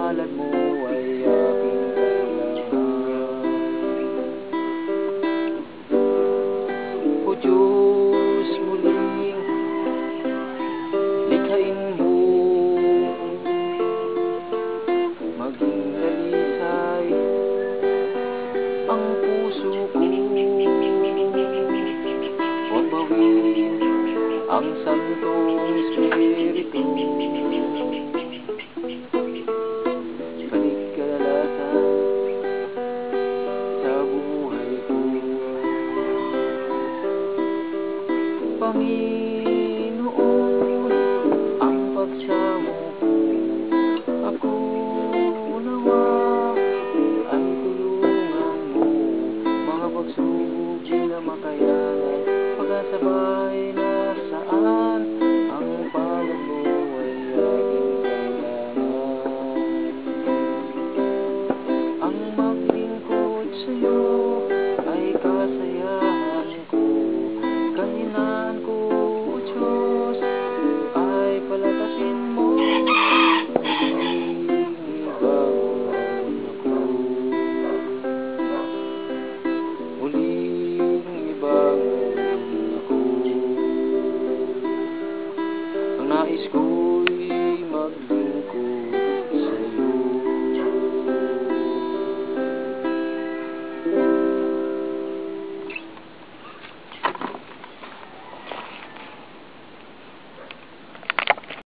palad mo ay aking kailangan. O Diyos, muling likhain mo, maging dalisay ang puso ko. Huwag bawin ang Santong Espiritu. Kaligalasan sa buhay ko. Panginoon, ang pagsamo ko, ako nawa ay tulungan mo. Mga pagsubok na makayanan, pagkasabay na